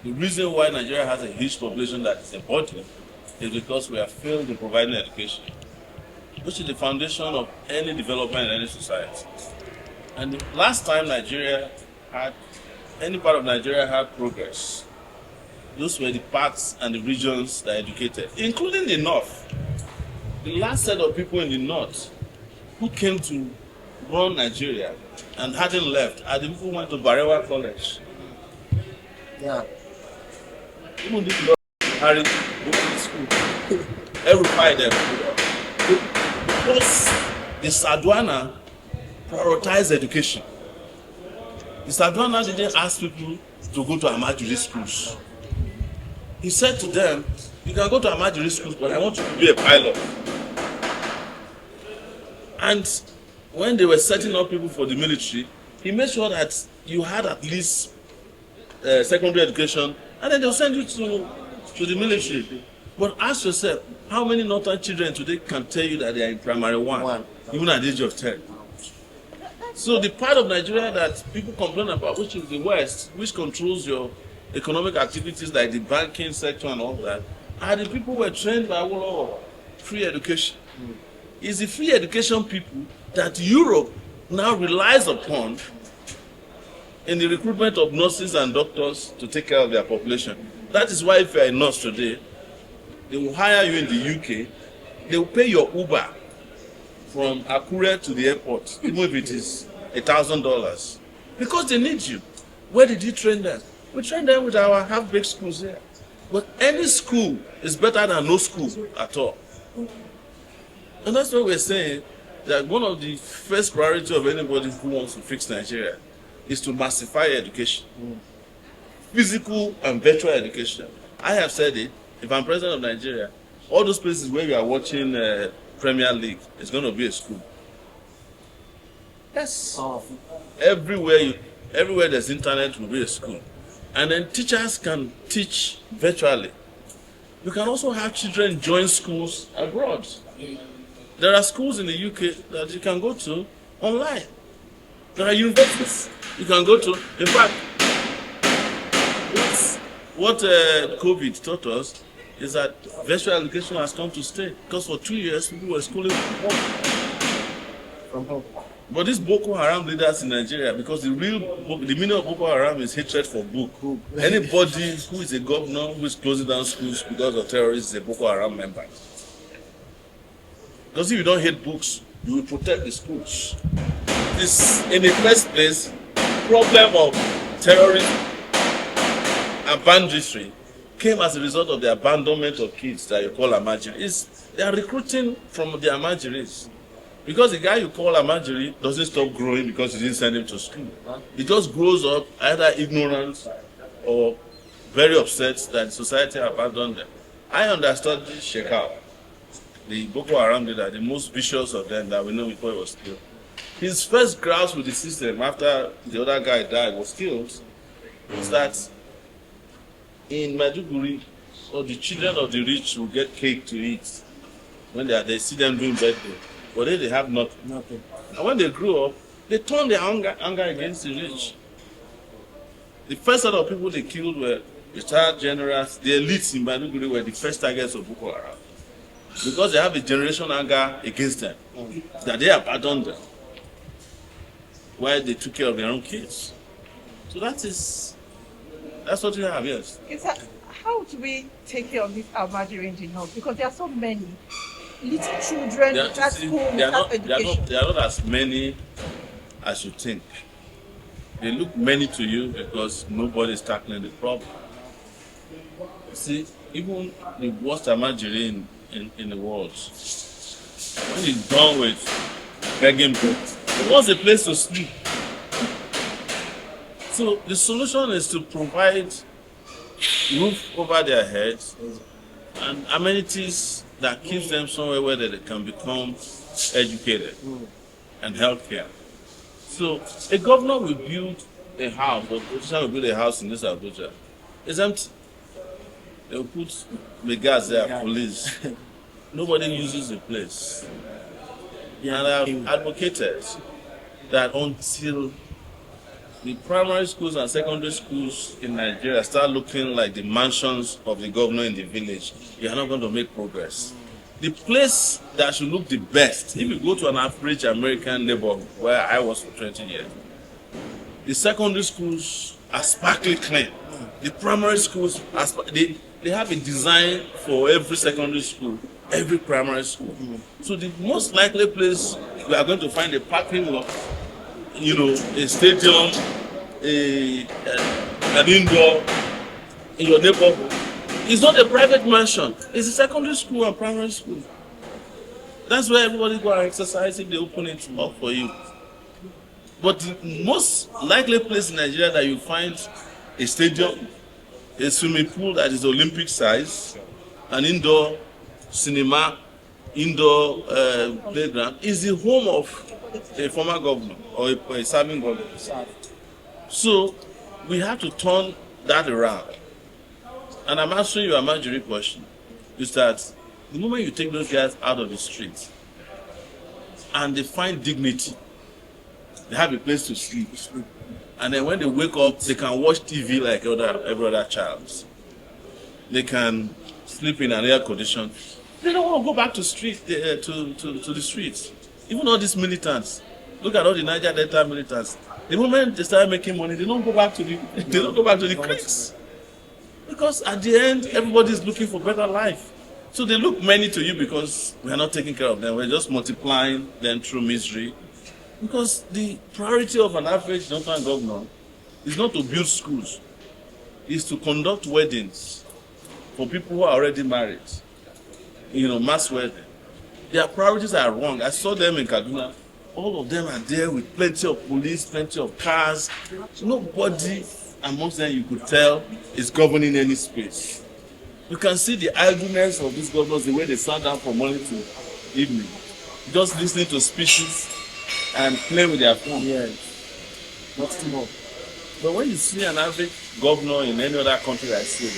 The reason why Nigeria has a huge population that is important is because we have failed in providing education, which is the foundation of any development in any society. And the last time any part of Nigeria had progress, those were the parts and the regions that educated, including the north. The last set of people in the north who came to run Nigeria and hadn't left are the people who went to Barewa College. Yeah. Even this law carried to school. Every Friday. Because the Sadwana prioritized education. The Sadwana didn't ask people to go to Amajiri schools. He said to them, you can go to Amajiri schools, but I want you to be a pilot. And when they were setting up people for the military, he made sure that you had at least secondary education, and then they'll send you to the military. But ask yourself, how many northern children today can tell you that they are in primary one, even at the age of 10? So the part of Nigeria that people complain about, which is the West, which controls your economic activities like the banking sector and all that, are the people who were trained by free education. It's the free education people that Europe now relies upon in the recruitment of nurses and doctors to take care of their population. That is why if you are a nurse today, they will hire you in the UK, they will pay your Uber from Akure to the airport, even if it is $1,000, because they need you. Where did you train them? We train them with our half-baked schools here. But any school is better than no school at all. And that's why we're saying that one of the first priority of anybody who wants to fix Nigeria is to massify education. Physical and virtual education. I have said it, if I'm president of Nigeria, all those places where we are watching Premier League, it's going to be a school. Yes. Everywhere there's internet will be a school. And then teachers can teach virtually. You can also have children join schools abroad. There are schools in the UK that you can go to online. There are universities you can go to. In fact, what COVID taught us is that virtual education has come to stay. Because for 2 years, people were schooling from home. But these Boko Haram leaders in Nigeria, because the meaning of Boko Haram is hatred for book. Anybody who is a governor who is closing down schools because of terrorists is a Boko Haram member. Because if you don't hate books, you will protect the schools. This, in the first place, problem of terrorism and banditry came as a result of the abandonment of kids that you call Amajiri. They are recruiting from the Amajiris. Because the guy you call Amajiri doesn't stop growing because you didn't send him to school. He just grows up either ignorant or very upset that society abandoned them. I understood Shekau, the Boko Haram leader, the most vicious of them that we know before he was killed. His first grasp with the system after the other guy died, was killed, was that in Maiduguri, so the children of the rich will get cake to eat when they see them doing birthday. But they have nothing. And when they grew up, they turned their anger against the rich. The first set of people they killed were retired generals. The elites in Maiduguri were the first targets of Boko Haram. Because they have a generation anger against them. That they abandoned them. While they took care of their own kids. So that's what we have, yes. How do we take care of this Almaji range in health? Because there are so many little children at school without education. There are not as many as you think. They look many to you because nobody is tackling the problem. See, even the worst Almajiri in the world, when he's done with begging bread, he wants a place to sleep. So the solution is to provide roof over their heads and amenities that keeps them somewhere where they can become educated and healthcare. So a governor will build a house, or a politician will build a house in this Abuja. It's empty. They will put the guards there, police. Nobody uses the place. And I've advocated that until the primary schools and secondary schools in Nigeria start looking like the mansions of the governor in the village, you are not going to make progress. The place that should look the best, if you go to an average American neighborhood where I was for 20 years, the secondary schools are sparkly clean. The primary schools, they have a design for every secondary school, every primary school. So the most likely place we are going to find a parking lot, a stadium, an indoor in your neighborhood. It's not a private mansion. It's a secondary school and primary school. That's where everybody go and exercise if they open it up for you. But the most likely place in Nigeria that you find a stadium, a swimming pool that is Olympic size, an indoor cinema, indoor playground, is the home of a former governor or a serving governor. So we have to turn that around. And I'm answering your imaginary question, is that the moment you take those guys out of the streets and they find dignity, they have a place to sleep. And then when they wake up, they can watch TV like every other child. They can sleep in an air condition. They don't want to go back to the streets. Even all these militants, look at all the Naija Delta militants. The moment they start making money, they don't go back to the creeks. Because at the end, everybody is looking for better life. So they look many to you because we are not taking care of them. We're just multiplying them through misery. Because the priority of an average northern governor is not to build schools. It's to conduct weddings for people who are already married. Mass wedding. Their priorities are wrong. I saw them in Kaduna. All of them are there with plenty of police, plenty of cars. Nobody amongst them you could tell is governing any space. You can see the idleness of these governors, the way they sat down from morning to evening, just listening to speeches and playing with their phone. Yes. Not more. But when you see an average governor in any other country I see,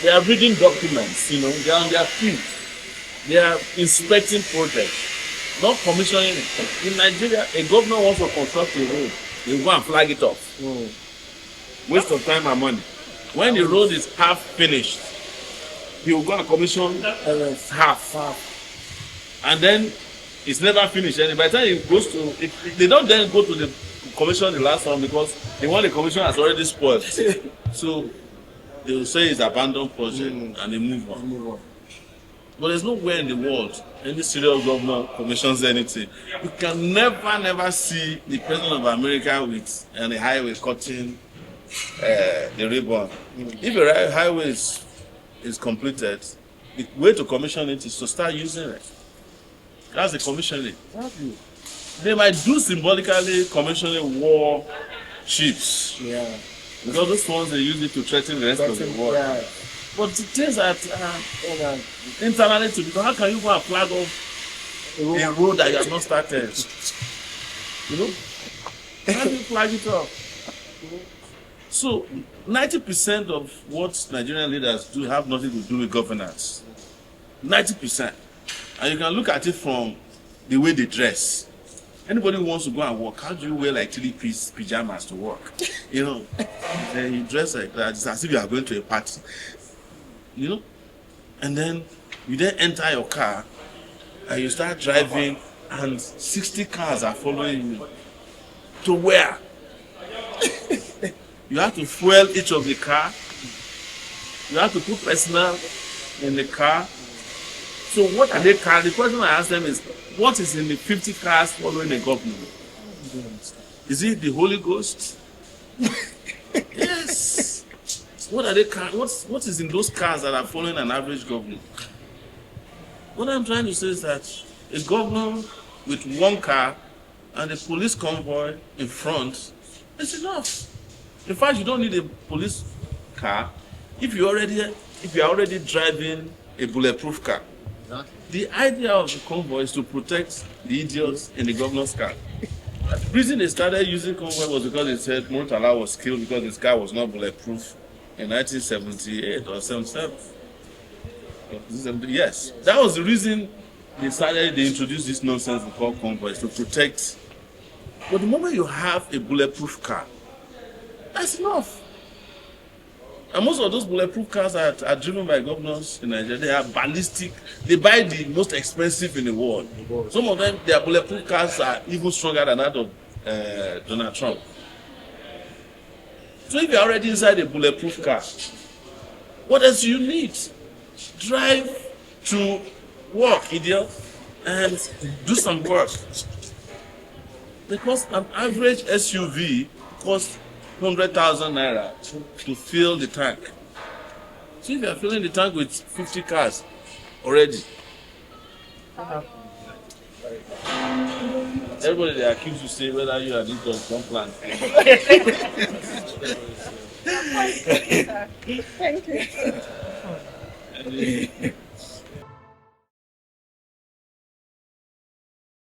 they are reading documents, they are on their feet. They are inspecting projects, not commissioning it. In Nigeria, a governor wants to construct a road, they go and flag it off. Waste of time and money. When the road is half finished, he will go and commission half. And then it's never finished. And by the time it goes to, they don't then go to the commission the last one because the one the commission has already spoiled. So they will say it's abandoned project and they move on. But there's nowhere in the world any serious governor commissions anything. You can never see the president of America with a highway cutting the ribbon. If a highway is completed, the way to commission it is to start using it. That's the commissioning. They might do symbolically commissioning war ships. Yeah. Because those ones they use it to threaten the rest of the world. Yeah. But the things that internally to because how can you go and flag off a road that you have not started? How do you flag it off? So 90% of what Nigerian leaders do have nothing to do with governance. 90%. And you can look at it from the way they dress. Anybody who wants to go and work, how do you wear like 3-piece pajamas to work? Then you dress like that, it's as if you are going to a party. And then you then enter your car and you start driving and 60 cars are following you. To where? You have to fuel each of the car. You have to put personnel in the car. So what are they carrying? The question I ask them is, what is in the 50 cars following the government? Is it the Holy Ghost? Yes. What are they carrying? What is in those cars that are following an average governor? What I'm trying to say is that a governor with one car and a police convoy in front is enough. In fact, you don't need a police car if you're already driving a bulletproof car. The idea of the convoy is to protect the idiots in the governor's car. The reason they started using convoy was because they said Murtala was killed because his car was not bulletproof in 1978 or 77. Yes, that was the reason they introduced this nonsense we call convoys to protect But the moment you have a bulletproof car, that's enough. And most of those bulletproof cars are driven by governors in Nigeria. They are ballistic. They buy the most expensive in the world. Some of them, their bulletproof cars are even stronger than that of Donald Trump. So if you're already inside a bulletproof car, what else do you need? Drive to work, idiot, and do some work. Because an average SUV costs 100,000 naira to fill the tank. So if you are filling the tank with 50 cars already, everybody they accuse you say whether you are this or one plan. Thank you.